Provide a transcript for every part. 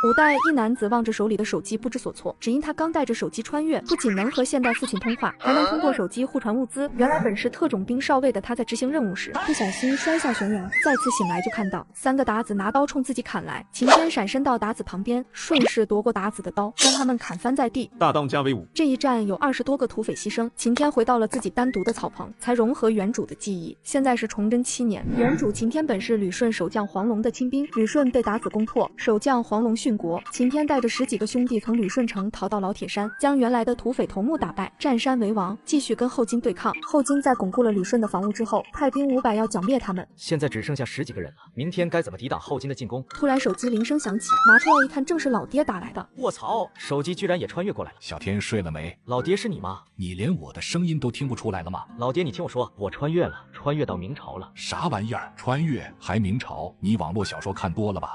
古代一男子望着手里的手机不知所措，只因他刚带着手机穿越，不仅能和现代父亲通话，还能通过手机互传物资。原来本是特种兵少尉的他在执行任务时不小心摔下悬崖，再次醒来就看到3个鞑子拿刀冲自己砍来，秦天闪身到鞑子旁边，顺势夺过鞑子的刀，将他们砍翻在地。大当家威武！这一战有20多个土匪牺牲，秦天回到了自己单独的草棚，才融合原主的记忆。现在是崇祯7年，原主秦天本是旅顺守将黄龙的亲兵，旅顺被鞑子攻破，守将黄龙殉国，秦天带着10几个兄弟从旅顺城逃到老铁山，将原来的土匪头目打败，占山为王，继续跟后金对抗。后金在巩固了旅顺的防务之后，派兵500要剿灭他们。现在只剩下10几个人了，明天该怎么抵挡后金的进攻？突然手机铃声响起，拿出来一看，正是老爹打来的。卧槽，手机居然也穿越过来了！小天睡了没？老爹是你吗？你连我的声音都听不出来了吗？老爹，你听我说，我穿越了，穿越到明朝了。啥玩意儿？穿越还明朝？你网络小说看多了吧？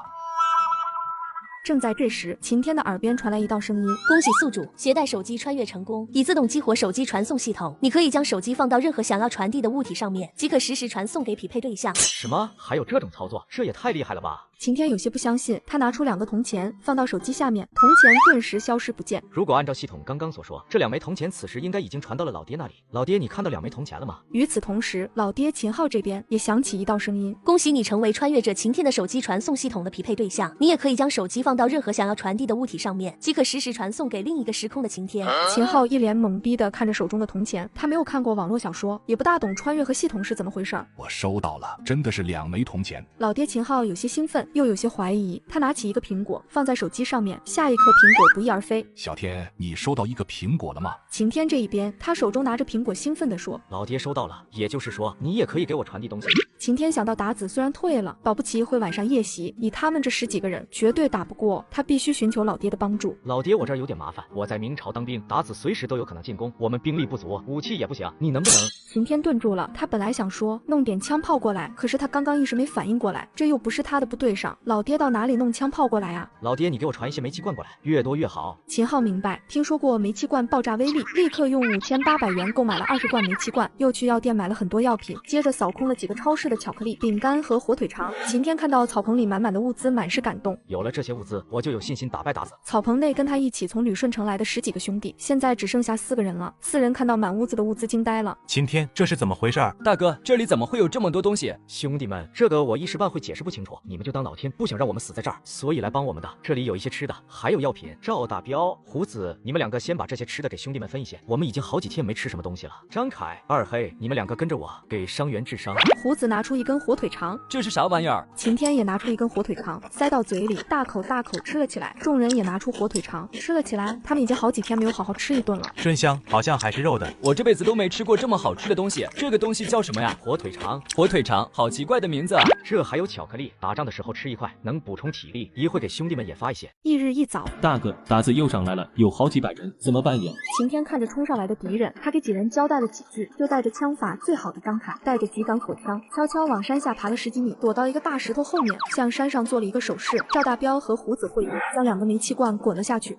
正在这时，秦天的耳边传来一道声音：恭喜宿主携带手机穿越成功，已自动激活手机传送系统。你可以将手机放到任何想要传递的物体上面，即可实时传送给匹配对象。什么？还有这种操作？这也太厉害了吧！秦天有些不相信，他拿出2个铜钱放到手机下面，铜钱顿时消失不见。如果按照系统刚刚所说，这2枚铜钱此时应该已经传到了老爹那里。老爹，你看到2枚铜钱了吗？与此同时，老爹秦昊这边也响起一道声音：恭喜你成为穿越者秦天的手机传送系统的匹配对象，你也可以将手机放到任何想要传递的物体上面，即可实时传送给另一个时空的秦天。秦昊一脸懵逼地看着手中的铜钱，他没有看过网络小说，也不大懂穿越和系统是怎么回事。我收到了，真的是2枚铜钱。老爹秦昊有些兴奋，又有些怀疑。他拿起一个苹果放在手机上面，下一刻苹果不翼而飞。小天，你收到一个苹果了吗？秦天这一边，他手中拿着苹果，兴奋地说：老爹收到了，也就是说你也可以给我传递东西。秦天想到鞑子虽然退了，保不齐会晚上夜袭，以他们这10几个人绝对打不过，他必须寻求老爹的帮助。老爹，我这儿有点麻烦，我在明朝当兵，鞑子随时都有可能进攻，我们兵力不足，武器也不行，你能不能……秦天顿住了，他本来想说弄点枪炮过来，可是他刚刚一时没反应过来，这又不是他的部队上，老爹到哪里弄枪炮过来啊？老爹，你给我传一些煤气罐过来，越多越好。秦昊明白，听说过煤气罐爆炸威力，立刻用5800元购买了20罐煤气罐，又去药店买了很多药品，接着扫空了几个超市的巧克力、饼干和火腿肠。秦天看到草棚里满满的物资，满是感动。有了这些物资，我就有信心打败鞑子。草棚内跟他一起从旅顺城来的10几个兄弟，现在只剩下4个人了。4人看到满屋子的物资，惊呆了。秦天，这是怎么回事？大哥，这里怎么会有这么多东西？兄弟们，这个我一时半会解释不清楚，你们就当老天不想让我们死在这儿，所以来帮我们的。这里有一些吃的，还有药品。赵大彪、胡子，你们2个先把这些吃的给兄弟们分一些，我们已经好几天没吃什么东西了。张凯、二黑，你们2个跟着我，给伤员治伤。胡子拿出一根火腿肠，这是啥玩意儿？秦天也拿出一根火腿肠，塞到嘴里，大口大口吃了起来。众人也拿出火腿肠吃了起来，他们已经好几天没有好好吃一顿了。真香，好像还是肉的。我这辈子都没吃过这么好吃的东西，这个东西叫什么呀？火腿肠。火腿肠，好奇怪的名字啊！这还有巧克力，打仗的时候吃1块，能补充体力，一会给兄弟们也发一些。翌日一早，大哥，鞑子又上来了，有好几百人，怎么办呀？秦天看着冲上来的敌人，他给几人交代了几句，就带着枪法最好的张凯，带着几杆火枪，悄悄往山下爬了10几米，躲到一个大石头后面，向山上做了一个手势。赵大彪和胡子会意，将2个煤气罐滚了下去。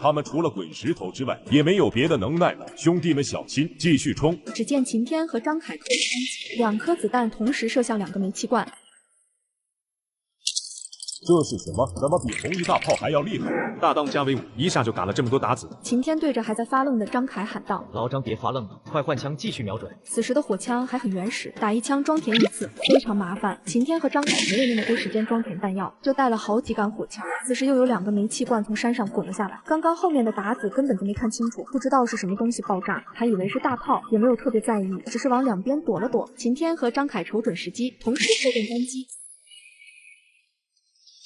他们除了滚石头之外，也没有别的能耐了。兄弟们小心，继续冲！只见秦天和张凯各有3击，2颗子弹同时射向2个煤气罐。这是什么？怎么比红衣大炮还要厉害？大当家威武，一下就打了这么多鞑子。秦天对着还在发愣的张凯喊道：老张别发愣了，快换枪继续瞄准。此时的火枪还很原始，打一枪装填一次，非常麻烦。秦天和张凯没有那么多时间装填弹药，就带了好几杆火枪。此时又有2个煤气罐从山上滚了下来，刚刚后面的鞑子根本就没看清楚，不知道是什么东西爆炸，还以为是大炮，也没有特别在意，只是往2边躲了躲。秦天和张凯瞅准时机，同时扣动扳机。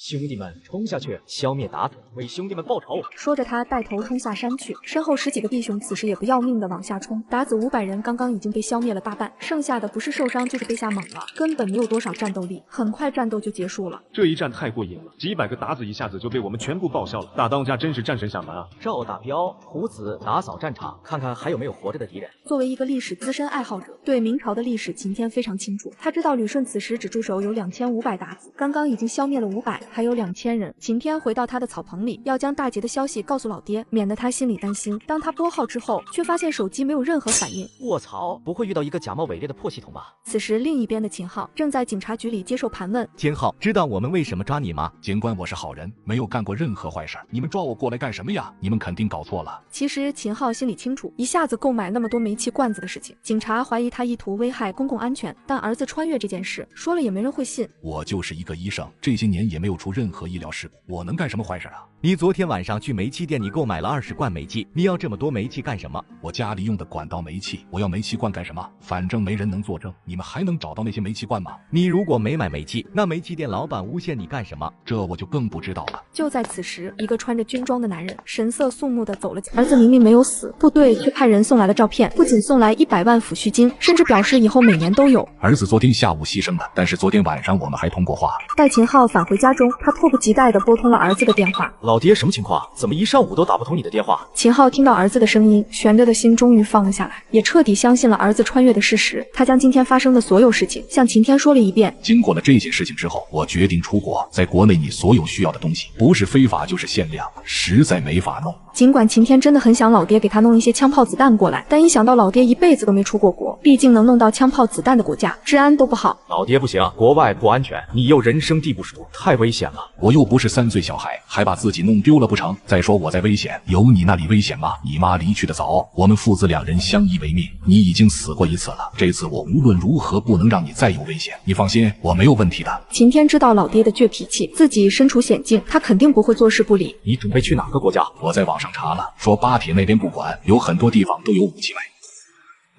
兄弟们，冲下去，消灭鞑子，为兄弟们报仇！说着，他带头冲下山去，身后10几个弟兄此时也不要命的往下冲。鞑子500人刚刚已经被消灭了大半，剩下的不是受伤就是被吓懵了，根本没有多少战斗力，很快战斗就结束了。这一战太过瘾了，几百个鞑子一下子就被我们全部报销了。大当家真是战神下凡啊！赵大彪、胡子打扫战场，看看还有没有活着的敌人。作为一个历史资深爱好者，对明朝的历史秦天非常清楚。他知道旅顺此时只驻守有2500鞑子，刚刚已经消灭了500，还有2000人。晴天回到他的草棚里，要将大捷的消息告诉老爹，免得他心里担心。当他拨号之后，却发现手机没有任何反应。卧槽，不会遇到一个假冒伪劣的破系统吧？此时，另一边的秦昊正在警察局里接受盘问。天昊，知道我们为什么抓你吗？警官，我是好人，没有干过任何坏事，你们抓我过来干什么呀？你们肯定搞错了。其实秦昊心里清楚，一下子购买那么多煤气罐子的事情，警察怀疑他意图危害公共安全，但儿子穿越这件事说了也没人会信。我就是一个医生，这些年也没有出任何医疗事故，我能干什么坏事啊？你昨天晚上去煤气店，你购买了20罐煤气，你要这么多煤气干什么？我家里用的管道煤气，我要煤气罐干什么？反正没人能作证，你们还能找到那些煤气罐吗？你如果没买煤气，那煤气店老板诬陷你干什么？这我就更不知道了。就在此时，一个穿着军装的男人神色肃穆地走了进来。儿子明明没有死，部队却派人送来了照片，不仅送来100万抚恤金，甚至表示以后每年都有。儿子昨天下午牺牲了，但是昨天晚上我们还通过话。待秦昊返回家中，他迫不及待地拨通了儿子的电话。老爹，什么情况？怎么一上午都打不通你的电话？秦昊听到儿子的声音，悬着的心终于放了下来，也彻底相信了儿子穿越的事实。他将今天发生的所有事情向晴天说了一遍。经过了这些事情之后，我决定出国，在国内你所有需要的东西，不是非法就是限量，实在没法弄。尽管晴天真的很想老爹给他弄一些枪炮子弹过来，但一想到老爹一辈子都没出过国，毕竟能弄到枪炮子弹的国家治安都不好。老爹不行，国外不安全，你又人生地不熟，太危险了。我又不是3岁小孩，还把自己弄丢了不成？再说我在危险，有你那里危险吗？你妈离去的早，我们父子2人相依为命，你已经死过一次了，这次我无论如何不能让你再有危险，你放心，我没有问题的。晴天知道老爹的倔脾气，自己身处险境，他肯定不会坐视不理。你准备去哪个国家？我在网上查了，说巴铁那边不管，有很多地方都有武器卖。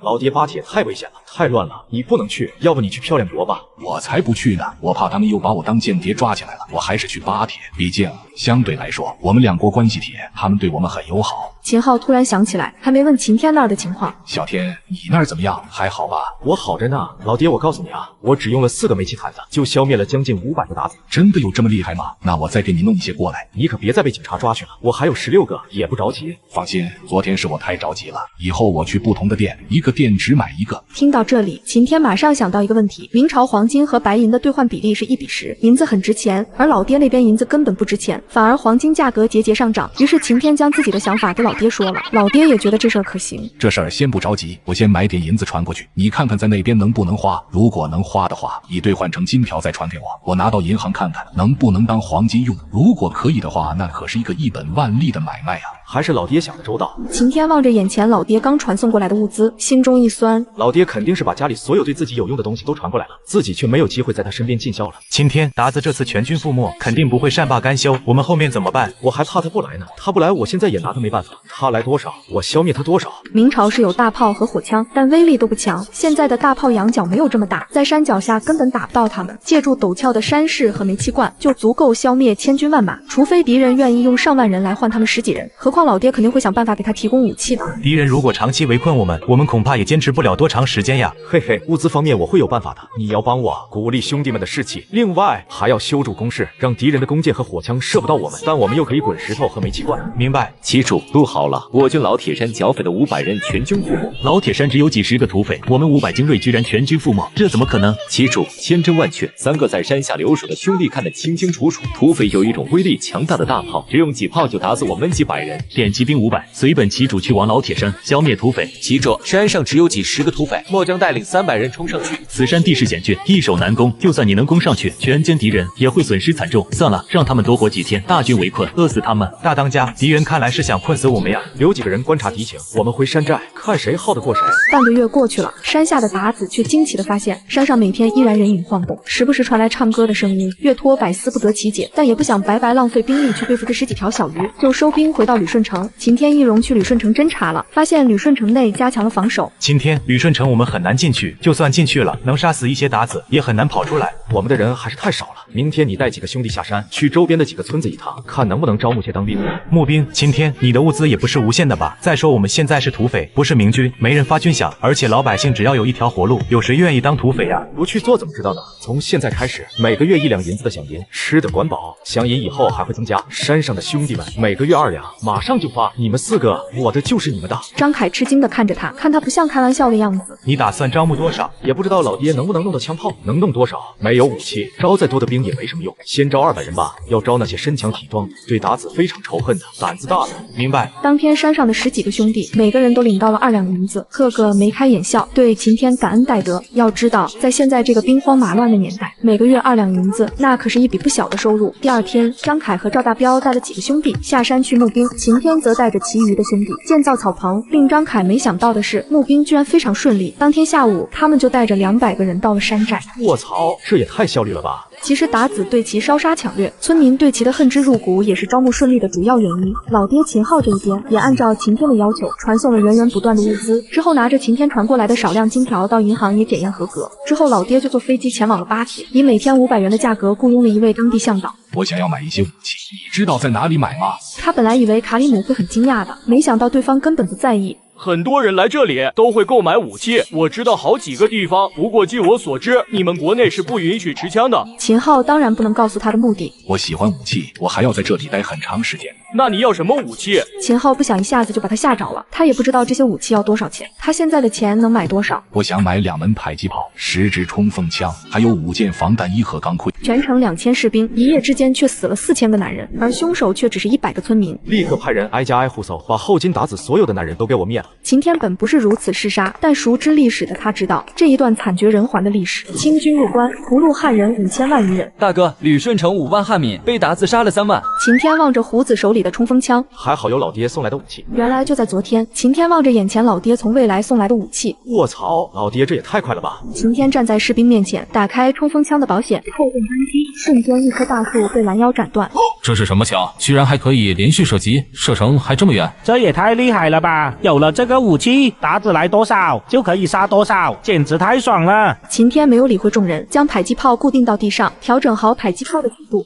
老爹，巴铁太危险了，太乱了，你不能去，要不你去漂亮国吧。我才不去呢，我怕他们又把我当间谍抓起来了，我还是去巴铁，毕竟相对来说我们2国关系铁，他们对我们很友好。秦昊突然想起来，还没问晴天那儿的情况。小天，你那儿怎么样？还好吧？我好着呢，老爹，我告诉你啊，我只用了4个煤气毯子，就消灭了将近500个鞑子。真的有这么厉害吗？那我再给你弄一些过来。你可别再被警察抓去了，我还有16个，也不着急。放心，昨天是我太着急了，以后我去不同的店，一个店只买1个。听到这里，晴天马上想到一个问题：明朝黄金和白银的兑换比例是1比10，银子很值钱，而老爹那边银子根本不值钱，反而黄金价格节节上涨。于是晴天将自己的想法给老爹说了，老爹也觉得这事儿可行。这事儿先不着急，我先买点银子传过去，你看看在那边能不能花，如果能花的话，你兑换成金条再传给我，我拿到银行看看能不能当黄金用，如果可以的话，那可是一个1本万利的买卖啊。还是老爹想的周到。晴天望着眼前老爹刚传送过来的物资，心中一酸。老爹肯定是把家里所有对自己有用的东西都传过来了，自己却没有机会在他身边尽孝了。晴天，达子这次全军覆没，肯定不会善罢甘休，我们后面怎么办？我还怕他不来呢，他不来，我现在也拿他没办法。他来多少，我消灭他多少。明朝是有大炮和火枪，但威力都不强。现在的大炮仰角没有这么大，在山脚下根本打不到他们。借助陡峭的山势和煤气罐，就足够消灭千军万马。除非敌人愿意用上万人来换他们10几人，何况老爹肯定会想办法给他提供武器的。敌人如果长期围困我们恐怕也坚持不了多长时间呀。嘿嘿，物资方面我会有办法的，你要帮我鼓励兄弟们的士气。另外还要修筑工事，让敌人的弓箭和火枪射不到我们，但我们又可以滚石头和煤气罐。明白。旗主，录好了，我军老铁山剿匪的500人全军覆没。老铁山只有几10个土匪，我们500精锐居然全军覆没，这怎么可能？旗主，千真万确，3个在山下留守的兄弟看得清清楚楚，土匪有一种威力强大的大炮，只用几炮就打死我们几百人。点骑兵500，随本旗主去往老铁山消灭土匪。旗主，山上只有几10个土匪，末将带领300人冲上去。此山地势险峻，易守难攻，就算你能攻上去，全歼敌人也会损失惨重。算了，让他们多活几天，大军围困，饿死他们。大当家，敌人看来是想困死我们呀。留几个人观察敌情，我们回山寨看谁耗得过谁。半个月过去了，山下的鞑子却惊奇地发现，山上每天依然人影晃动，时不时传来唱歌的声音。岳托百思不得其解，但也不想白白浪费兵力去对付这10几条小鱼，就收兵回到旅顺城。晴天易容去旅顺城侦查了，发现旅顺城内加强了防守。晴天，旅顺城我们很难进去，就算进去了，能杀死一些鞑子，也很难跑出来。我们的人还是太少了，明天你带几个兄弟下山，去周边的几个村子一趟，看能不能招募些当兵的。募兵，晴天，你的物资也不是无限的吧？再说我们现在是土匪，不是明军，没人发军饷，而且老百姓只要有一条活路，有谁愿意当土匪呀？不去做怎么知道呢？从现在开始，每个月1两银子的饷银，吃的管饱，饷银以后还会增加。山上的兄弟们每个月2两，马上就发。你们4个，我的就是你们的。张凯吃惊地看着他，看他不像开玩笑的样子。你打算招募多少？也不知道老爹能不能弄到枪炮，能弄多少？没有武器，招再多的兵也没什么用。先招200人吧，要招那些身强体壮、对达子非常仇恨的、胆子大的。明白。当天山上的10几个兄弟，每个人都领到了2两银子，个个眉开眼笑，对秦天感恩戴德。要知道，在现在这个兵荒马乱的年代，每个月2两银子，那可是一笔不小的收入。第二天，张凯和赵大彪带了几个兄弟下山去募兵，秦天则带着其余的兄弟建造草棚。令张凯没想到的是，募兵居然非常顺利。当天下午，他们就带着200个人到了山寨。卧槽，这也太效率了吧！其实达子对其烧杀抢掠，村民对其的恨之入骨，也是招募顺利的主要原因。老爹秦昊这一边也按照秦天的要求，传送了源源不断的物资，之后拿着秦天传过来的少量金条到银行也检验合格。之后老爹就坐飞机前往了巴铁，以每天500元的价格雇佣了一位当地向导。我想要买一些武器，你知道在哪里买吗？他本来以为卡里姆会很惊讶的，没想到对方根本不在意。很多人来这里都会购买武器，我知道好几个地方，不过据我所知，你们国内是不允许持枪的。秦昊当然不能告诉他的目的。我喜欢武器，我还要在这里待很长时间。那你要什么武器？秦昊不想一下子就把他吓着了，他也不知道这些武器要多少钱，他现在的钱能买多少？我想买2门迫击炮、10支冲锋枪，还有5件防弹衣和钢盔。全城2000士兵，一夜之间却死了4000个男人，而凶手却只是100个村民。立刻派人挨家挨户搜，把后金达子所有的男人都给我灭了。秦天本不是如此嗜杀，但熟知历史的他知道这一段惨绝人寰的历史。清军入关，屠戮汉人5000万余人。大哥，旅顺城5万汉民被达子杀了3万。秦天望着胡子手里的冲锋枪，还好有老爹送来的武器。原来就在昨天，秦天望着眼前老爹从未来送来的武器。卧槽，老爹这也太快了吧！秦天站在士兵面前，打开冲锋枪的保险，扣动扳机，瞬间一棵大树被拦腰斩断。这是什么枪？居然还可以连续射击，射程还这么远？这也太厉害了吧！有了这个武器，达子来多少就可以杀多少，简直太爽了！秦天没有理会众人，将迫击炮固定到地上，调整好迫击炮的角度。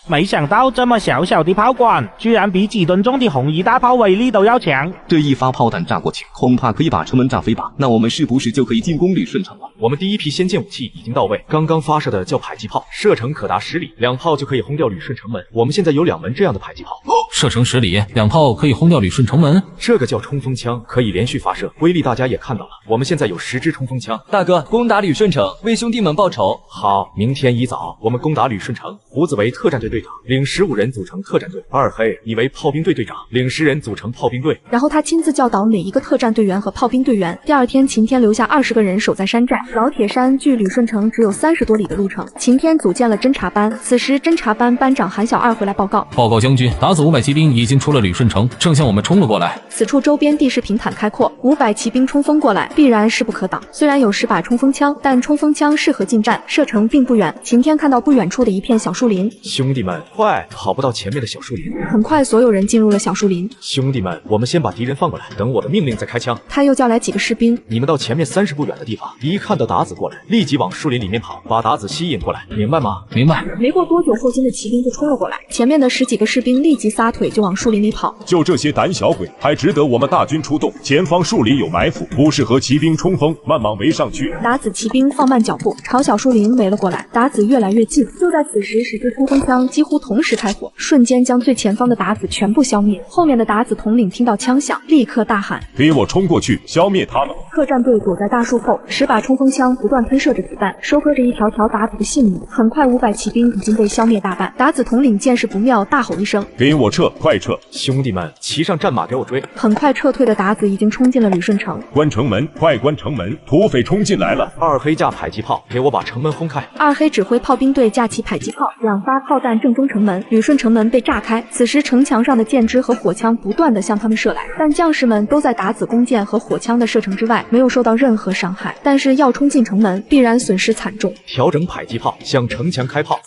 没想到这么小小的炮管，居然比几吨重的红衣大炮威力都要强。这一发炮弹炸过去，恐怕可以把城门炸飞吧？那我们是不是就可以进攻旅顺城了？我们第一批先进武器已经到位，刚刚发射的叫迫击炮，射程可达10里，2炮就可以轰掉旅顺城门。我们现在有2门这样的迫击炮，射程10里，2炮可以轰掉旅顺城门。这个叫冲锋枪，可以连续发射，威力大家也看到了。我们现在有10支冲锋枪。大哥，攻打旅顺城，为兄弟们报仇。好，明天一早我们攻打旅顺城。胡子为特战队队长，领15人组成特战队。二黑，你为炮兵队队长，领10人组成炮兵队。然后他亲自教导每一个特战队员和炮兵队员。第二天，秦天留下20个人守在山寨。老铁山距旅顺城只有30多里的路程。秦天组建了侦察班。此时，侦察班班长韩小二回来报告：报告将军，达子500骑兵已经出了旅顺城，正向我们冲了过来。此处周边地势平坦开阔，500骑兵冲锋过来，必然势不可挡。虽然有10把冲锋枪，但冲锋枪适合近战，射程并不远。秦天看到不远处的一片小树林，兄弟们，快跑不到前面的小树林！很快，所有人进入了小树林。兄弟们，我们先把敌人放过来，等我的命令再开枪。他又叫来几个士兵，你们到前面30步远的地方，一看到达子过来，立即往树林里面跑，把达子吸引过来，明白吗？明白。没过多久，后金的骑兵就冲了过来，前面的10几个士兵立即撒腿就往树林里跑。就这些胆小鬼，还值得我们大军出动？前方树林有埋伏，不适合骑兵冲锋，慢慢围上去。达子骑兵放慢脚步，朝小树林围了过来。达子越来越近，就在此时，10支冲锋枪几乎同时开火，瞬间将最前方的达子全部消灭。后面的达子统领听到枪响，立刻大喊：“给我冲过去，消灭他们！”特战队躲在大树后，10把冲锋枪不断喷射着子弹，收割着一条条达子的性命。很快，500骑兵已经被消灭大半。达子统领见势不妙，大吼一声：“给我撤，快撤！兄弟们，骑上战马给我追！”很快撤退的达子已经冲进了旅顺城。关城门，快关城门！土匪冲进来了！二黑架迫击炮，给我把城门轰开！二黑指挥炮兵队架起迫击炮，2发炮弹正中城门，旅顺城门被炸开。此时城墙上的箭支和火枪不断地向他们射来，但将士们都在达子弓箭和火枪的射程之外，没有受到任何伤害。但是要冲进城门，必然损失惨重。调整迫击炮，向城墙开炮！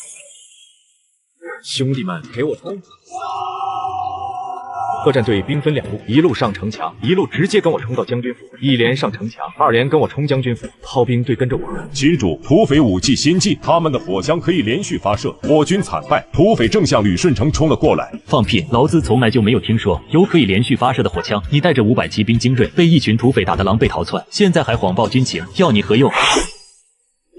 兄弟们，给我冲！特战队兵分2路，一路上城墙，一路直接跟我冲到将军府。1连上城墙，2连跟我冲将军府。炮兵队跟着我。秦主，土匪武器先进，他们的火枪可以连续发射，我军惨败，土匪正向旅顺城冲了过来。放屁！老子从来就没有听说有可以连续发射的火枪。你带着500骑兵精锐，被一群土匪打得狼狈逃窜，现在还谎报军情，要你何用？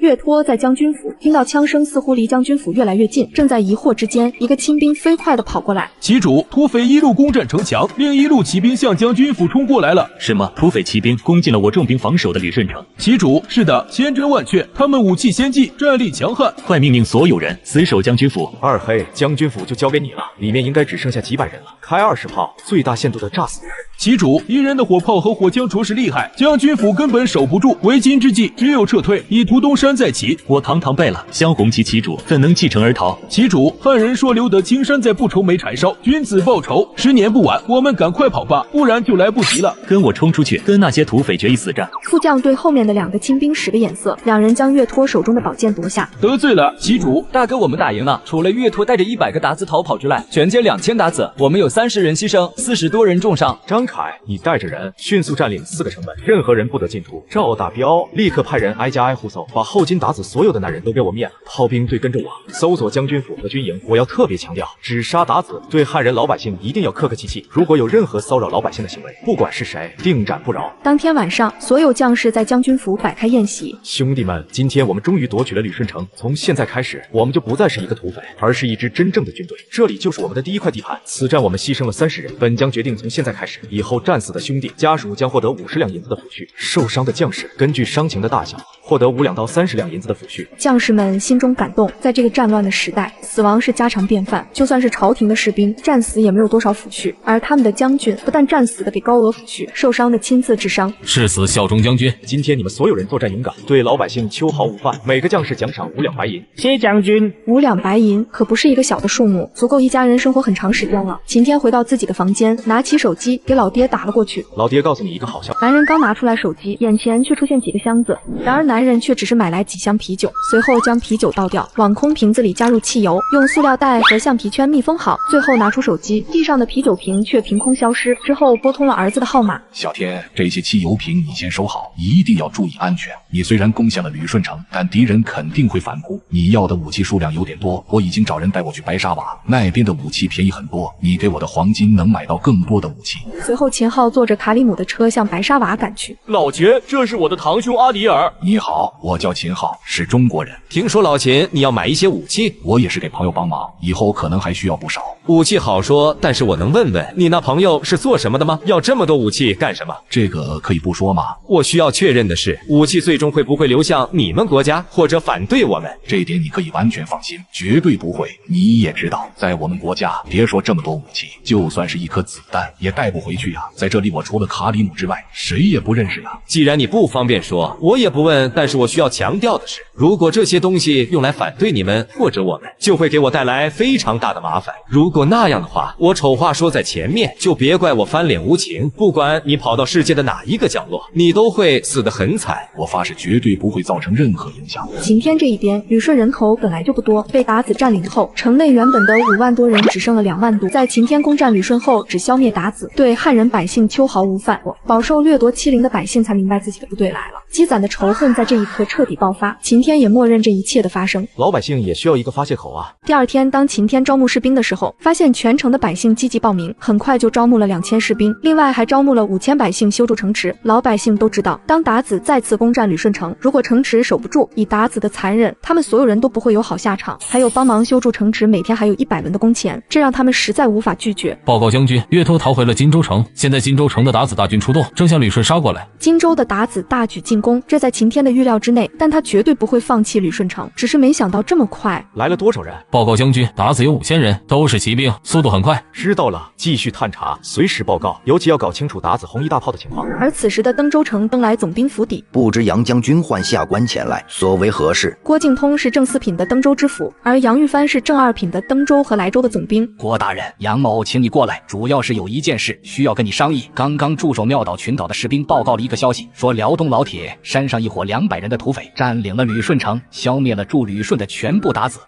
岳托在将军府，听到枪声似乎离将军府越来越近，正在疑惑之间，一个亲兵飞快地跑过来。旗主，土匪一路攻占城墙，另一路骑兵向将军府冲过来了。什么？土匪骑兵攻进了我重兵防守的旅顺城？旗主，是的，千真万确，他们武器先进，战力强悍。快命令所有人死守将军府。二黑，将军府就交给你了，里面应该只剩下几百人了，开20炮，最大限度的炸死人。旗主，敌人的火炮和火枪着实厉害，将军府根本守不住，为今之计只有撤退，以图东山再起。我堂堂败了，镶红旗旗主怎能弃城而逃？旗主，汉人说留得青山在，不愁没柴烧，君子报仇，10年不晚，我们赶快跑吧，不然就来不及了。跟我冲出去，跟那些土匪决一死战。副将对后面的2个亲兵使个眼色，两人将岳托手中的宝剑夺下。得罪了，旗主。大哥，我们打赢了，除了岳托带着100个鞑子逃跑之外，全歼2000鞑子，我们有30人牺牲，40多人重伤。张凯，你带着人迅速占领4个城门，任何人不得进图。赵大彪立刻派人挨家挨户搜，把后金鞑子所有的男人都给我灭了。炮兵队跟着我搜索将军府和军营。我要特别强调，只杀鞑子，对汉人老百姓一定要客客气气。如果有任何骚扰老百姓的行为，不管是谁，定斩不饶。当天晚上，所有将士在将军府摆开宴席。兄弟们，今天我们终于夺取了旅顺城，从现在开始，我们就不再是一个土匪，而是一支真正的军队。这里就是我们的第1块地盘。此战我们牺牲了30人，本将决定从现在开始，以后战死的兄弟家属将获得50两银子的抚恤，受伤的将士根据伤情的大小获得5两到30两银子的抚恤。将士们心中感动，在这个战乱的时代，死亡是家常便饭，就算是朝廷的士兵，战死也没有多少抚恤，而他们的将军不但战死的给高额抚恤，受伤的亲自治伤。誓死效忠将军。今天你们所有人作战勇敢，对老百姓秋毫无犯，每个将士奖赏5两白银。谢将军。5两白银可不是一个小的数目，足够一家人生活很长时间了。晴天回到自己的房间，拿起手机给老爹打了过去。老爹告诉你一个好消息。男人刚拿出来手机，眼前却出现几个箱子，然而男人却只是买来几箱啤酒，随后将啤酒倒掉，往空瓶子里加入汽油，用塑料袋和橡皮圈密封好，最后拿出手机，地上的啤酒瓶却凭空消失，之后拨通了儿子的号码。小天，这些汽油瓶你先收好，一定要注意安全。你虽然攻下了旅顺城，但敌人肯定会反扑。你要的武器数量有点多，我已经找人带我去白沙瓦，那边的武器便宜很多，你给我的黄金能买到更多的武器。随后秦昊坐着卡里姆的车向白沙瓦赶去。老秦，这是我的堂兄阿迪尔。你好，我叫秦昊，是中国人。听说老秦你要买一些武器，我也是给朋友帮忙，以后可能还需要不少。武器好说，但是我能问问你那朋友是做什么的吗？要这么多武器干什么？这个可以不说吗？我需要确认的是，武器最终会不会流向你们国家，或者反对我们？这一点你可以完全放心，绝对不会。你也知道，在我们国家，别说这么多武器，就算是一颗子弹也带不回去呀。在这里，我除了卡里姆之外，谁也不认识呀。既然你不方便说，我也不问。但是我需要强调的是，如果这些东西用来反对你们或者我们，就会给我带来非常大的麻烦。如果那样的话，我丑话说在前面，就别怪我翻脸无情。不管你跑到世界的哪一个角落，你都会死得很惨。我发誓绝对不会造成任何影响。晴天这一边，旅顺人口本来就不多，被鞑子占领后，城内原本的5万多人只剩了2万多。在晴天攻占旅顺后，只消灭鞑子，对汉人百姓秋毫无犯，饱受掠夺欺凌的百姓才明白自己的不对来了，积攒的仇恨在这一刻彻底爆发。晴天也默认这一切的发生，老百姓也需要一个发泄口啊。第2天，当晴天招募士兵的时候，发现全城的百姓积极报名，很快就招募了2000士兵，另外还招募了5000百姓修筑城池。老百姓都知道，当鞑子再次攻占旅顺城，如果城池守不住，以鞑子的残忍，他们所有人都不会有好下场。还有帮忙修筑城池，每天还有100文的工钱，这让他们实在无法拒绝。报告将军，岳托逃回了荆州城，现在荆州城的鞑子大军出动，正向旅顺杀过来。荆州的鞑子大举进攻，这在晴天的预料之内，但他绝对不会放弃旅顺城，只是没想到这么快。来了多少人？报告将军，鞑子有5000人，都是骑兵，速度很快。知道了，继续探查，随时报告，尤其要搞清楚鞑子红衣大炮的情况。而此时的登州城登来总兵府邸，不知杨将军唤下官前来，所为何事？郭敬通是正4品的登州知府，而杨玉帆是正2品的登州和莱州的总兵。郭大人，杨某请你过来，主要是有一件事需要跟你商议。刚刚驻守庙岛群岛的士兵报告了一个消息，说辽东老铁山上一伙200人的土匪占领了旅顺城，消灭了驻旅顺的全部鞑子。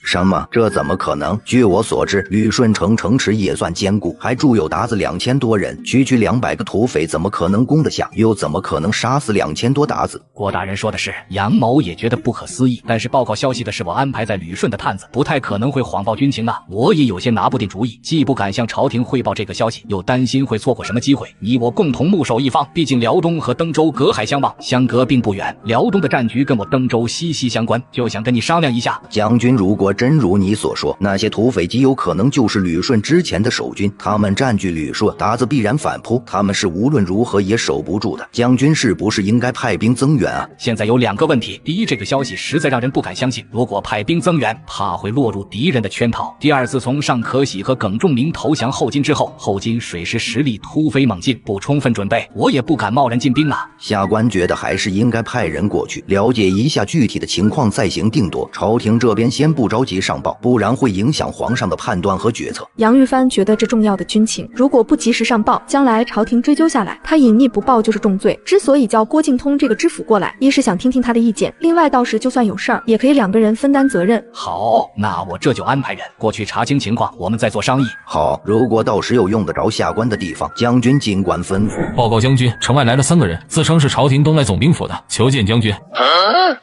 什么？这怎么可能？据我所知，旅顺城城池也算坚固，还驻有鞑子2000多人，区区200个土匪怎么可能攻得下？又怎么可能杀死2000多鞑子？郭大人说的是，杨某也觉得不可思议，但是报告消息的是我安排在旅顺的探子，不太可能会谎报军情啊。我也有些拿不定主意，既不敢向朝廷汇报这个消息，又担心会错过什么机会。你我共同牧守一方，毕竟辽东和登州隔海相望，相隔并不远。辽东的战局跟我登州息息相关，就想跟你商量一下。将军，如果真如你所说，那些土匪极有可能就是旅顺之前的守军，他们占据旅顺，鞑子必然反扑，他们是无论如何也守不住的。将军是不是应该派兵增援啊？现在有2个问题，第一，这个消息实在让人不敢相信，如果派兵增援，怕会落入敌人的圈套。第二，自从尚可喜和耿仲明投降后金之后，后金水师实力突飞猛进，不充分准备，我也不敢贸然进兵啊。下官觉得还是应该派人过去了解一下具体的情况，再行定夺。朝廷这边先不着急上报，不然会影响皇上的判断和决策。杨玉帆觉得这重要的军情，如果不及时上报，将来朝廷追究下来，他隐匿不报就是重罪。之所以叫郭敬通这个知府过来，一是想听听他的意见，另外到时就算有事儿，也可以2个人分担责任。好，那我这就安排人过去查清情况，我们再做商议。好，如果到时有用得着下官的地方，将军尽管吩咐。报告将军，城外来了3个人，自称是朝廷东来总兵府的，求见将军。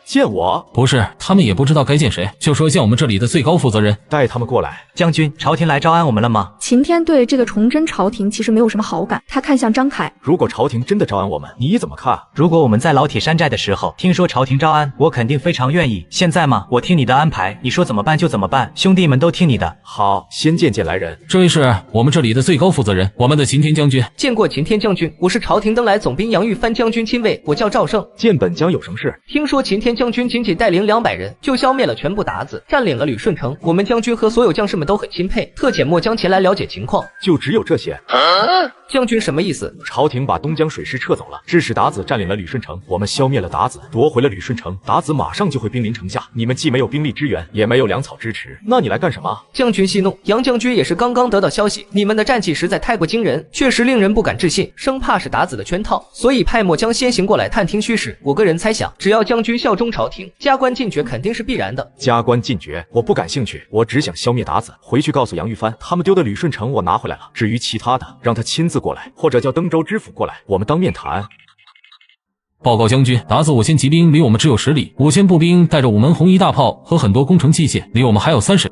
见我？不是，他们也不知道该见谁，就说见我们这里的最高负责人，带他们过来。将军，朝廷来招安我们了吗？秦天对这个崇祯朝廷其实没有什么好感，他看向张凯。如果朝廷真的招安我们，你怎么看？如果我们在老铁山寨的时候听说朝廷招安，我肯定非常愿意。现在嘛，我听你的安排，你说怎么办就怎么办，兄弟们都听你的。好，先见见来人。这位是我们这里的最高负责人，我们的秦天将军。见过秦天将军，我是朝廷登来总兵杨玉帆将军亲卫，我叫赵胜。见本将有什么事？听说秦天将军仅仅带领200人，就消灭了全部鞑子，占领了旅顺城。我们将军和所有将士们都很钦佩，特遣末将前来了解情况。就只有这些？将军什么意思？朝廷把东江水师撤走了，致使鞑子占领了旅顺城。我们消灭了鞑子，夺回了旅顺城，鞑子马上就会兵临城下。你们既没有兵力支援，也没有粮草支持，那你来干什么？将军息怒，杨将军也是刚刚得到消息，你们的战绩实在太过惊人，确实令人不敢置信，生怕是鞑子的圈套，所以派末将先行过来探听虚实。我个人猜想，只要将军效忠朝廷，加官进爵肯定是必然的。加官进爵，我不感兴趣，我只想消灭鞑子，回去告诉杨玉帆，他们丢的旅顺城我拿回来了。至于其他的，让他亲自过来，或者叫登州知府过来，我们当面谈。报告将军，鞑子5000骑兵离我们只有10里，5000步兵带着5门红衣大炮和很多工程器械，离我们还有30里。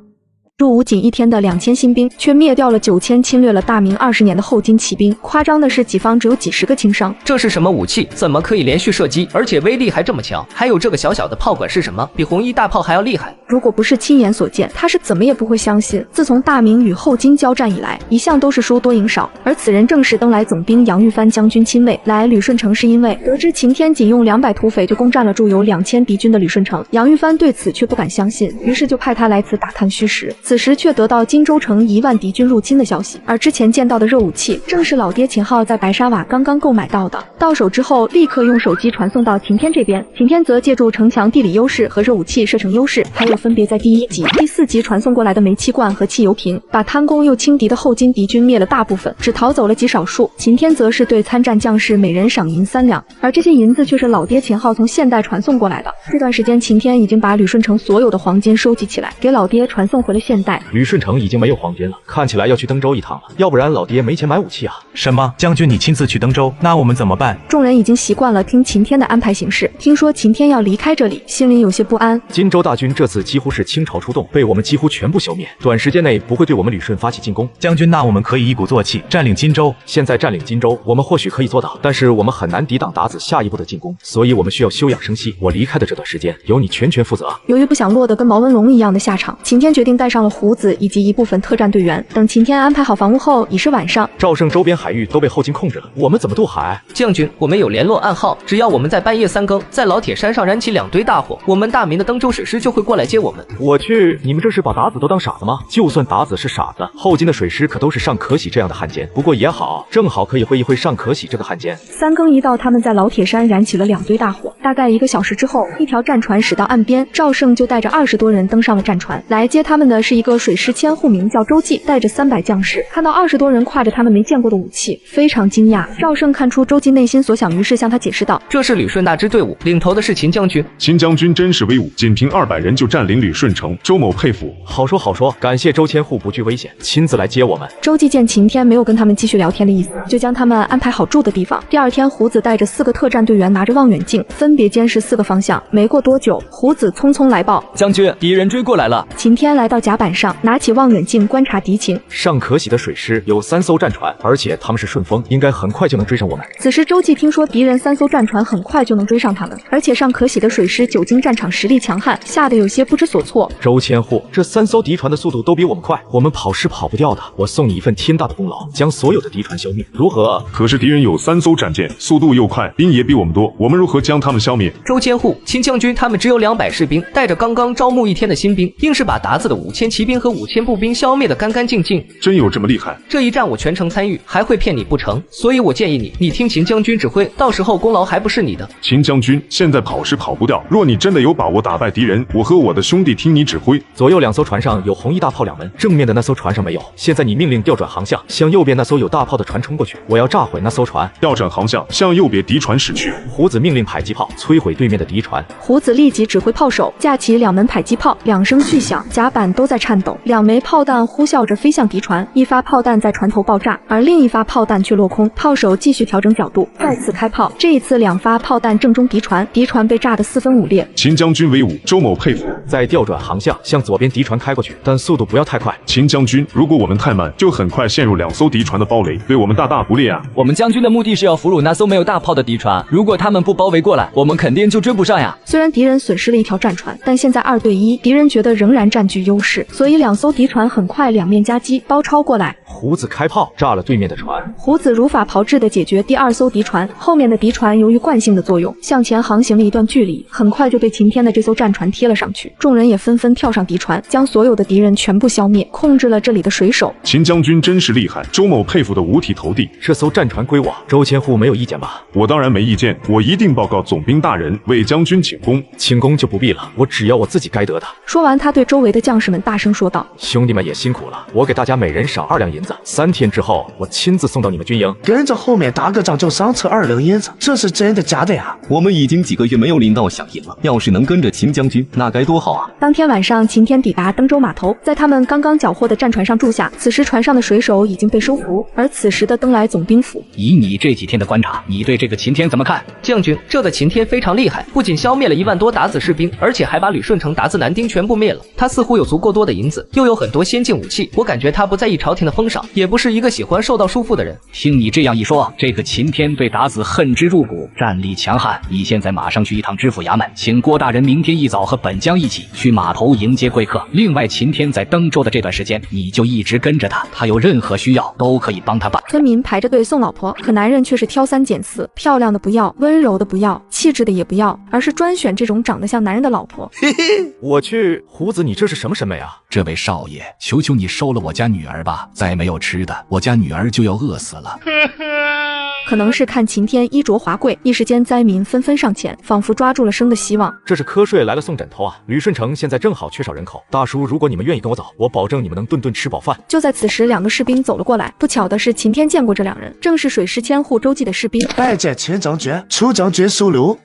入伍仅1天的2000新兵，却灭掉了9000侵略了大明20年的后金骑兵。夸张的是，己方只有几十个轻伤。这是什么武器？怎么可以连续射击，而且威力还这么强？还有这个小小的炮管是什么？比红衣大炮还要厉害。如果不是亲眼所见，他是怎么也不会相信。自从大明与后金交战以来，一向都是输多赢少，而此人正是登来总兵杨玉帆将军亲卫。来旅顺城是因为得知秦天仅用200土匪就攻占了驻有2000敌军的旅顺城，杨玉帆对此却不敢相信，于是就派他来此打探虚实。此时却得到荆州城1万敌军入侵的消息，而之前见到的热武器正是老爹秦昊在白沙瓦刚刚购买到的。到手之后，立刻用手机传送到秦天这边，秦天则借助城墙地理优势和热武器射程优势，还有分别在第1级、第4级传送过来的煤气罐和汽油瓶，把贪功又轻敌的后金敌军灭了大部分，只逃走了极少数。秦天则是对参战将士每人赏银3两，而这些银子却是老爹秦昊从现代传送过来的。这段时间，秦天已经把旅顺城所有的黄金收集起来，给老爹传送回了现代。旅顺城已经没有黄金了，看起来要去登州一趟了，要不然老爹没钱买武器啊。什么？将军你亲自去登州？那我们怎么办？众人已经习惯了听秦天的安排行事，听说秦天要离开这里，心里有些不安。荆州大军这次几乎是倾巢出动，被我们几乎全部消灭，短时间内不会对我们旅顺发起进攻。将军，那我们可以一鼓作气占领荆州。现在占领荆州，我们或许可以做到，但是我们很难抵挡鞑子下一步的进攻，所以我们需要休养生息。我离开的这段时间，由你全权负责。由于不想落得跟毛文龙一样的下场，秦天决定带上了胡子以及一部分特战队员。等秦天安排好房屋后，已是晚上。赵胜周边海域都被后金控制了，我们怎么渡海？将军，我们有联络暗号，只要我们在半夜3更在老铁山上燃起2堆大火，我们大明的登州水师就会过来接我们。我去，你们这是把鞑子都当傻子吗？就算鞑子是傻子，后金的水师可都是尚可喜这样的汉奸。不过也好，正好可以会一会尚可喜这个汉奸。3更一到，他们在老铁山燃起了2堆大火。大概1个小时之后，一条战船驶到岸边，赵胜就带着20多人登上了战船。来接他们的是是一个水师千户，名叫周记，带着300将士，看到20多人挎着他们没见过的武器，非常惊讶。赵胜看出周记内心所想，于是向他解释道：“这是旅顺大支队伍，领头的是秦将军。秦将军真是威武，仅凭200人就占领旅顺城，周某佩服。”好说好说，感谢周千户不惧危险，亲自来接我们。周记见秦天没有跟他们继续聊天的意思，就将他们安排好住的地方。第2天，胡子带着4个特战队员拿着望远镜，分别监视4个方向。没过多久，胡子匆匆来报：“将军，敌人追过来了。”秦天来到甲板上，拿起望远镜观察敌情。上可喜的水师有3艘战船，而且他们是顺风，应该很快就能追上我们。此时周记听说敌人3艘战船很快就能追上他们，而且上可喜的水师久经战场，实力强悍，吓得有些不知所措。周千户，这3艘敌船的速度都比我们快，我们跑是跑不掉的。我送你一份天大的功劳，将所有的敌船消灭，如何？可是敌人有3艘战舰，速度又快，兵也比我们多，我们如何将他们消灭？周千户、秦将军他们只有200士兵，带着刚刚招募1天的新兵，硬是把达子的5000骑兵和5000步兵消灭得干干净净。真有这么厉害？这一战我全程参与，还会骗你不成？所以我建议你听秦将军指挥，到时候功劳还不是你的。秦将军，现在跑是跑不掉，若你真的有把握打败敌人，我和我的兄弟听你指挥。左右2艘船上有红衣大炮2门，正面的那艘船上没有。现在你命令调转航向，向右边那艘有大炮的船冲过去，我要炸毁那艘船。调转航向，向右边敌船驶去。胡子命令迫击炮摧毁对面的敌船。胡子立即指挥炮手架起2门迫击炮，2声巨响，甲板都在颤抖，2枚炮弹呼啸着飞向敌船，1发炮弹在船头爆炸，而另1发炮弹却落空。炮手继续调整角度，再次开炮，这一次2发炮弹正中敌船，敌船被炸得4分5裂。秦将军威武，周某佩服。再调转航向，向左边敌船开过去，但速度不要太快。秦将军，如果我们太慢，就很快陷入2艘敌船的包围，对我们大大不利啊！我们将军的目的是要俘虏那艘没有大炮的敌船，如果他们不包围过来，我们肯定就追不上呀。虽然敌人损失了1条战船，但现在2对1，敌人觉得仍然占据优势，所以2艘敌船很快2面夹击，包抄过来。胡子开炮炸了对面的船，胡子如法炮制地解决第2艘敌船。后面的敌船由于惯性的作用，向前航行了一段距离，很快就对秦天的这艘战船贴了上去。众人也纷纷跳上敌船，将所有的敌人全部消灭，控制了这里的水手。秦将军真是厉害，周某佩服得五体投地。这艘战船归我，周千户没有意见吧？我当然没意见，我一定报告总兵大人，为将军请功。请功就不必了，我只要我自己该得的。说完，他对周围的将士们大声说道：“兄弟们也辛苦了，我给大家每人赏2两银子，3天之后我亲自送到你们军营。跟着后面打个仗就赏赐2两银子，这是真的假的呀？我们已经几个月没有领到饷银了，要是能跟着秦将军，那该多好啊！”当天晚上，秦天抵达登州码头，在他们刚刚缴获的战船上住下。此时船上的水手已经被收服，而此时的登来总兵府。以你这几天的观察，你对这个秦天怎么看？将军，这个秦天非常厉害，不仅消灭了1万多鞑子士兵，而且还把旅顺城鞑子男丁全部灭了。他似乎有足够多的银子，又有很多先进武器，我感觉他不在意朝廷的封赏，也不是一个喜欢受到束缚的人。听你这样一说，这个秦天对鞑子恨之入骨，战力强悍。你现在马上去一趟知府衙门，请郭大人明天一早和本将一起去码头迎接贵客。另外，秦天在登州的这段时间，你就一直跟着他，他有任何需要都可以帮他办。村民排着队送老婆，可男人却是挑3拣4，漂亮的不要，温柔的不要，气质的也不要，而是专选这种长得像男人的老婆。我去，胡子，你这是什么审美啊？这位少爷，求求你收了我家女儿吧，再没有吃的，我家女儿就要饿死了。可能是看秦天衣着华贵，一时间灾民纷纷上前，仿佛抓住了生的希望。这是瞌睡来了送枕头啊！旅顺城现在正好缺少人口，大叔，如果你们愿意跟我走，我保证你们能顿顿吃饱饭。就在此时，2个士兵走了过来。不巧的是，秦天见过这2人，正是水师千户周记的士兵。拜见秦将军，楚将军收留。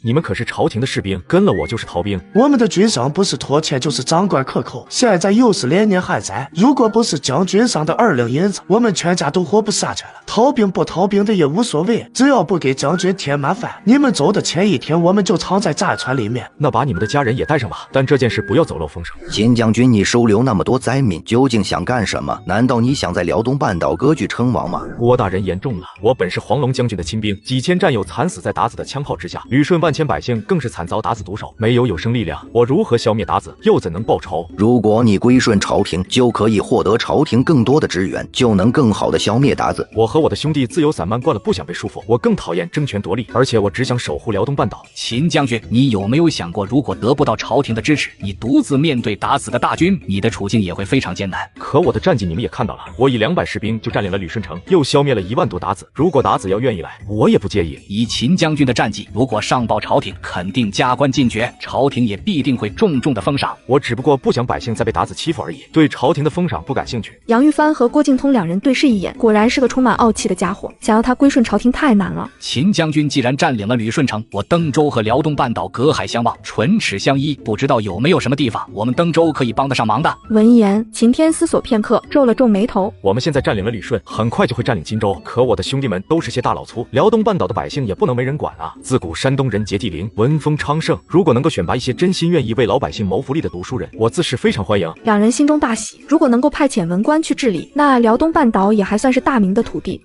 你们可是朝廷的士兵，跟了我就是逃兵。我们的军上不是拖欠就是长官克扣，现在又是连年旱灾，如果不是将军上的2两银子，我们全家都活不下去了。逃兵不逃兵的也无所谓，只要不给将军添麻烦。你们走的前1天，我们就藏在战船里面。那把你们的家人也带上吧，但这件事不要走漏风声。秦将军，你收留那么多灾民，究竟想干什么？难道你想在辽东半岛割据称王吗？郭大人言重了，我本是黄龙将军的亲兵，几千战友惨死在鞑子的枪炮之下，旅顺万千百姓更是惨遭鞑子毒手，没有有生力量，我如何消灭鞑子，又怎能报仇？如果你归顺朝廷，就可以获得朝廷更多的支援，就能更好的消灭鞑子。我和我的兄弟自由散漫惯了，不想被束缚，我更讨厌争权夺利，而且我只想守护辽东半岛。秦将军，你有没有想过，如果得不到朝廷的支持，你独自面对鞑子的大军，你的处境也会非常艰难。可我的战绩你们也看到了，我以200士兵就占领了旅顺城，又消灭了1万多鞑子。如果鞑子要愿意来，我也不介意。以秦将军的战绩，如果上报朝廷，肯定加官进爵，朝廷也必定会重重的封赏。我只不过不想百姓再被鞑子欺负而已，对朝廷的封赏不感兴趣。杨玉帆和郭靖通两人对视一眼，果然是个充满傲气的家伙，想要他归顺朝廷太难了。秦将军既然占领了旅顺城，我登州和辽东半岛隔海相望，唇齿相依，不知道有没有什么地方我们登州可以帮得上忙的。闻言，秦天思索片刻，皱了皱眉头。我们现在占领了旅顺，很快就会占领荆州，可我的兄弟们都是些大老粗，辽东半岛的百姓也不能没人管啊。自古山东人杰地灵，文风昌盛，如果能够选拔一些真心愿意为老百姓谋福利的读书人，我自是非常欢迎。两人心中大喜，如果能够派遣文官去治理，那辽东半岛也还算是大明的土地。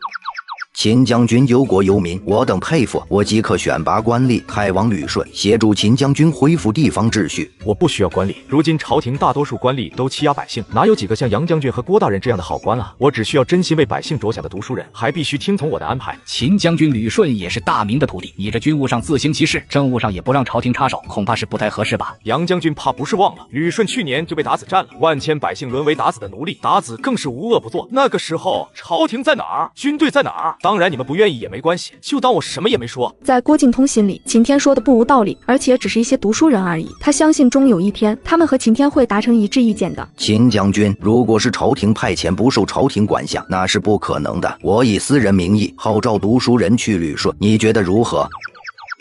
秦将军忧国忧民，我等佩服。我即刻选拔官吏，派往旅顺，协助秦将军恢复地方秩序。我不需要官吏，如今朝廷大多数官吏都欺压百姓，哪有几个像杨将军和郭大人这样的好官啊？我只需要真心为百姓着想的读书人，还必须听从我的安排。秦将军旅顺也是大明的土地，你这军务上自行其事，政务上也不让朝廷插手，恐怕是不太合适吧？杨将军怕不是忘了，旅顺去年就被鞑子占了，万千百姓沦为鞑子的奴隶，鞑子更是无恶不作。那个时候朝廷在哪儿？军队在哪儿？当然你们不愿意也没关系，就当我什么也没说。在郭靖通心里，秦天说的不无道理，而且只是一些读书人而已。他相信终有一天，他们和秦天会达成一致意见的。秦将军，如果是朝廷派遣不受朝廷管辖，那是不可能的。我以私人名义号召读书人去旅顺，你觉得如何？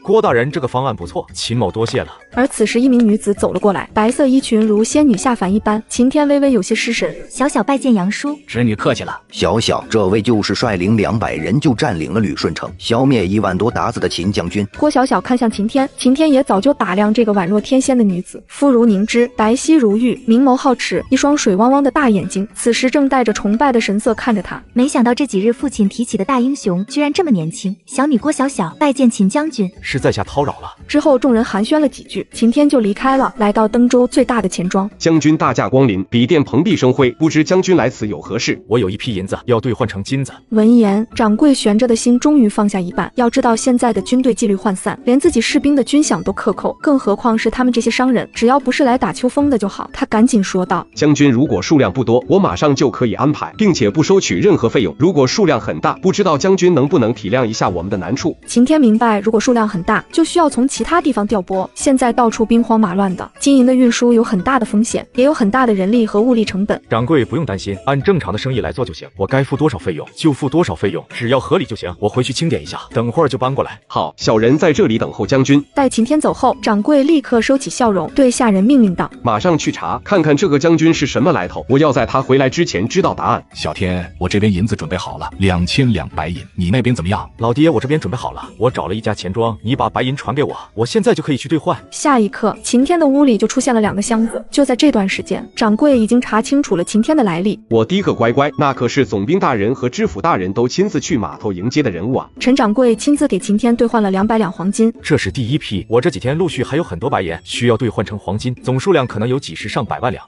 郭大人这个方案不错，秦某多谢了。而此时一名女子走了过来，白色衣裙如仙女下凡一般。秦天微微有些失神，小小拜见杨叔。侄女客气了。小小，这位就是率领200人就占领了旅顺城，消灭1万多鞑子的秦将军。郭小小看向秦天，秦天也早就打量这个宛若天仙的女子，肤如凝脂，白皙如玉，明眸皓齿，一双水汪汪的大眼睛，此时正带着崇拜的神色看着他。没想到这几日父亲提起的大英雄居然这么年轻。小女郭小小拜见秦将军。是在下叨扰了。之后众人寒暄了几句，秦天就离开了，来到登州最大的钱庄。将军大驾光临，比殿蓬荜生辉，不知将军来此有何事？我有一批银子要兑换成金子。闻言，掌柜悬着的心终于放下一半。要知道现在的军队纪律涣散，连自己士兵的军饷都克扣，更何况是他们这些商人，只要不是来打秋风的就好。他赶紧说道：将军如果数量不多，我马上就可以安排，并且不收取任何费用。如果数量很大，不知道将军能不能体谅一下我们的难处？秦天明白，如果数量很大，就需要从其他地方调拨，现在到处兵荒马乱的，金银的运输有很大的风险，也有很大的人力和物力成本。掌柜不用担心，按正常的生意来做就行，我该付多少费用就付多少费用，只要合理就行。我回去清点一下，等会儿就搬过来。好，小人在这里等候将军。待秦天走后，掌柜立刻收起笑容，对下人命令道：马上去查，看看这个将军是什么来头，我要在他回来之前知道答案。小天，我这边银子准备好了，2000两白银，你那边怎么样？老爹，我这边准备好了，我找了一家钱庄，你把白银传给我，我现在就可以去兑换。下一刻，秦天的屋里就出现了2个箱子。就在这段时间，掌柜已经查清楚了秦天的来历。我的个乖乖，那可是总兵大人和知府大人都亲自去码头迎接的人物啊！陈掌柜亲自给秦天兑换了200两黄金。这是第一批，我这几天陆续还有很多白银需要兑换成黄金，总数量可能有几十上百万两。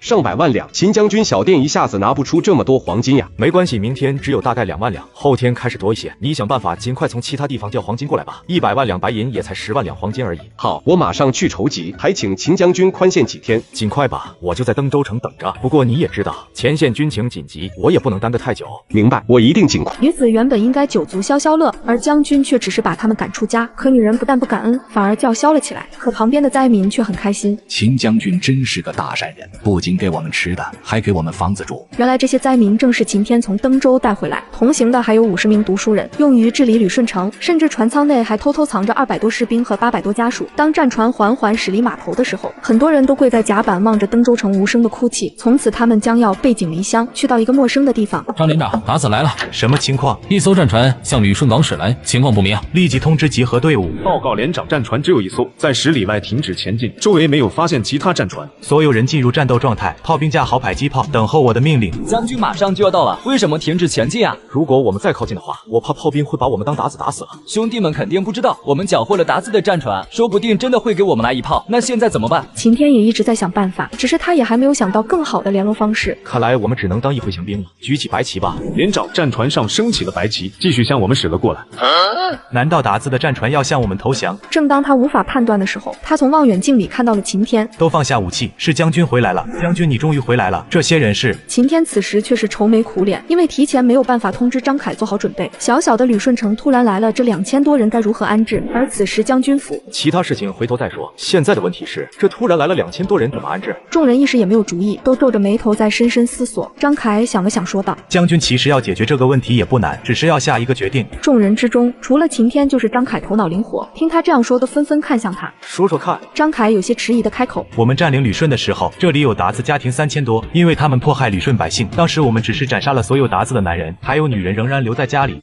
上百万两，秦将军小店一下子拿不出这么多黄金呀。没关系，明天只有大概2万两，后天开始多一些。你想办法尽快从其他地方调黄金过来吧。100万两白银也才10万两黄金而已。好，我马上去筹集，还请秦将军宽限几天。尽快吧，我就在登州城等着。不过你也知道，前线军情紧急，我也不能耽搁太久。明白，我一定尽快。女子原本应该酒足消消乐，而将军却只是把他们赶出家。可女人不但不感恩，反而叫嚣了起来。可旁边的灾民却很开心。秦将军真是个大善人，不仅给我们吃的，还给我们房子住。原来这些灾民正是秦天从登州带回来，同行的还有50名读书人，用于治理旅顺城，甚至船舱内还偷偷藏着200多士兵和800多家属。当战船缓缓驶离码头的时候，很多人都跪在甲板望着登州城无声的哭泣。从此他们将要背井离乡，去到一个陌生的地方。张连长，鞑子来了，什么情况？一艘战船向旅顺港驶来，情况不明，立即通知集合队伍。报告连长，战船只有1艘，在10里外停止前进，周围没有发现其他战船。所有人进入战斗状态，炮兵架好迫击炮，等候我的命令。将军马上就要到了，为什么停止前进啊？如果我们再靠近的话，我怕炮兵会把我们当鞑子打死了。兄弟们肯定不知道，我们缴获了鞑子的战船，说不定真的会给我们来一炮。那现在怎么办？秦天也一直在想办法，只是他也还没有想到更好的联络方式。看来我们只能当一回降兵了，举起白旗吧。连长，战船上升起了白旗，继续向我们驶了过来。难道鞑子的战船要向我们投降？正当他无法判断的时候，他从望远镜里看到了秦天。都放下武器，是将军回来了。将将军，你终于回来了。这些人是？秦天此时却是愁眉苦脸，因为提前没有办法通知张凯做好准备。小小的旅顺城突然来了这2000多人，该如何安置？而此时将军府，其他事情回头再说。现在的问题是，这突然来了2000多人，怎么安置？众人一时也没有主意，都皱着眉头在深深思索。张凯想了想，说道：“将军，其实要解决这个问题也不难，只是要下一个决定。”众人之中，除了秦天，就是张凯头脑灵活。听他这样说，都纷纷看向他。说说看。张凯有些迟疑的开口：“我们占领旅顺的时候，这里有鞑子家庭3000多，因为他们迫害旅顺百姓。当时我们只是斩杀了所有鞑子的男人，还有女人仍然留在家里。”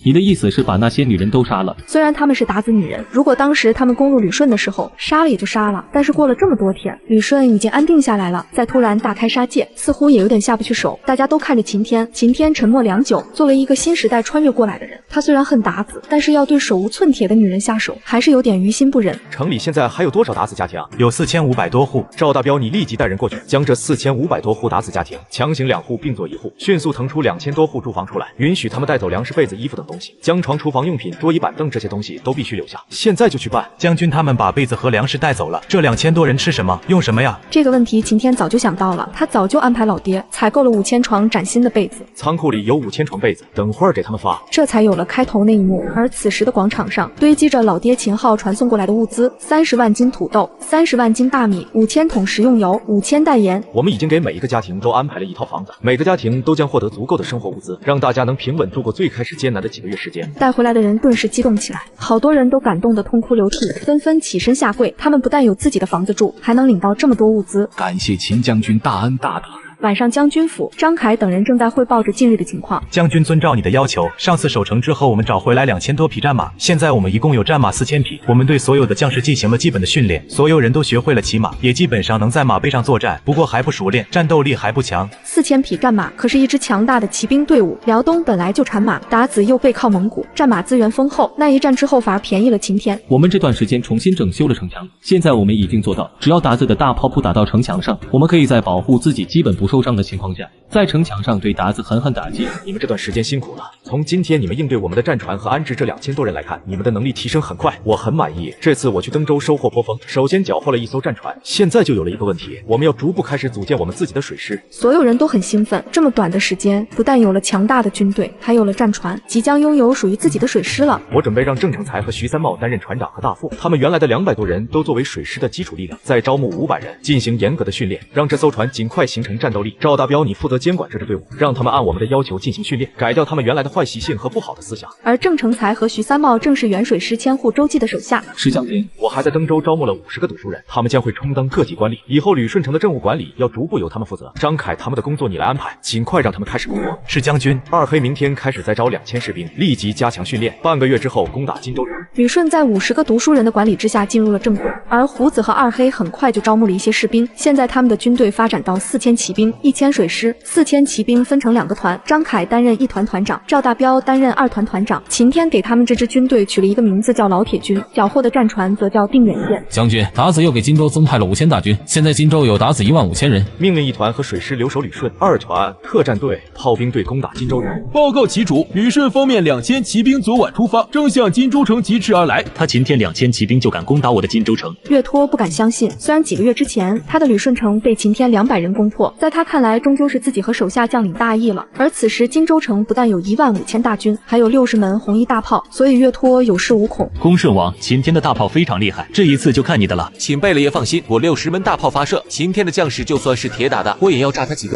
你的意思是把那些女人都杀了？虽然他们是鞑子女人，如果当时他们攻入旅顺的时候杀了也就杀了，但是过了这么多天，旅顺已经安定下来了，再突然大开杀戒，似乎也有点下不去手。大家都看着秦天，秦天沉默良久。作为一个新时代穿越过来的人，他虽然恨鞑子，但是要对手无寸铁的女人下手，还是有点于心不忍。城里现在还有多少鞑子家庭？有4500多户。赵大彪，你立即带人过去，将这4500多户鞑子家庭强行2户并作1户，迅速腾出2000多户住房出来，允许他们带走粮食、被子、衣服等东西，将床、厨房用品、桌椅板凳这些东西都必须留下。现在就去办。将军，他们把被子和粮食带走了，这2000多人吃什么？用什么呀？这个问题秦天早就想到了，他早就安排老爹采购了5000床崭新的被子，仓库里有5000床被子，等会儿给他们发。这才有了开头那一幕。而此时的广场上堆积着老爹秦昊传送过来的物资：30万斤土豆、30万斤大米、5000桶食用油、5000袋盐。我们已经给每一个家庭都安排了一套房子，每个家庭都将获得足够的生活物资，让大家能平稳度过最开始艰难的几个月时间。带回来的人顿时激动起来，好多人都感动得痛哭流涕，纷纷起身下跪。他们不但有自己的房子住，还能领到这么多物资，感谢秦将军大恩大德。晚上，将军府，张凯等人正在汇报着近日的情况。将军遵照你的要求，上次守城之后，我们找回来2000多匹战马，现在我们一共有战马4000匹。我们对所有的将士进行了基本的训练，所有人都学会了骑马，也基本上能在马背上作战，不过还不熟练，战斗力还不强。4000匹战马可是一支强大的骑兵队伍。辽东本来就产马，鞑子又背靠蒙古，战马资源丰厚，那一战之后反而便宜了秦天。我们这段时间重新整修了城墙，现在我们已经做到，只要鞑子的大炮不打到城墙上，我们可以在保护自己基本不受伤的情况下，在城墙上对鞑子狠狠打击。你们这段时间辛苦了。从今天你们应对我们的战船和安置这2000多人来看，你们的能力提升很快，我很满意。这次我去登州收获颇丰，首先缴获了一艘战船，现在就有了一个问题，我们要逐步开始组建我们自己的水师。所有人都很兴奋，这么短的时间，不但有了强大的军队，还有了战船，即将拥有属于自己的水师了。我准备让郑成才和徐三茂担任船长和大副，他们原来的200多人都作为水师的基础力量，再招募500人进行严格的训练，让这艘船尽快形成战斗力。赵大彪，你负责监管这支队伍，让他们按我们的要求进行训练，改掉他们原来的坏习性和不好的思想。而郑成才和徐三茂正是原水师千户周记的手下。是将军，我还在登州招募了50个读书人，他们将会充当各级官吏，以后旅顺城的政务管理要逐步由他们负责。张凯他们的工作你来安排，尽快让他们开始工作。是将军。二黑明天开始再招2000士兵，立即加强训练，半个月之后攻打荆州城。旅顺在50个读书人的管理之下进入了正轨，而胡子和二黑很快就招募了一些士兵，现在他们的军队发展到4000骑兵、1000水师。4000骑兵分成2个团，张凯担任1团团长，赵大彪担任2团团长。秦天给他们这支军队取了一个名字叫老铁军，缴获的战船则叫定远舰。将军，鞑子又给荆州增派了5000大军，现在荆州有鞑子15000人。命令1团和水师留守旅顺，2团特战队、炮兵队攻打荆州城。报告旗主，旅顺方面2000骑兵昨晚出发，正向荆州城疾驰而来。他秦天2000骑兵就敢攻打我的荆州城？岳托不敢相信，虽然几个月之前他的旅顺城被秦天200人攻破，在他看来终究是自己和手下将领大意了。而此时荆州城不但有15000大军，还有60门红衣大炮，所以岳托有恃无恐。恭顺王，秦天的大炮非常厉害，这一次就看你的了。请贝勒爷放心，我60门大炮发射，秦天的将士就算是铁打的，我也要炸他几个。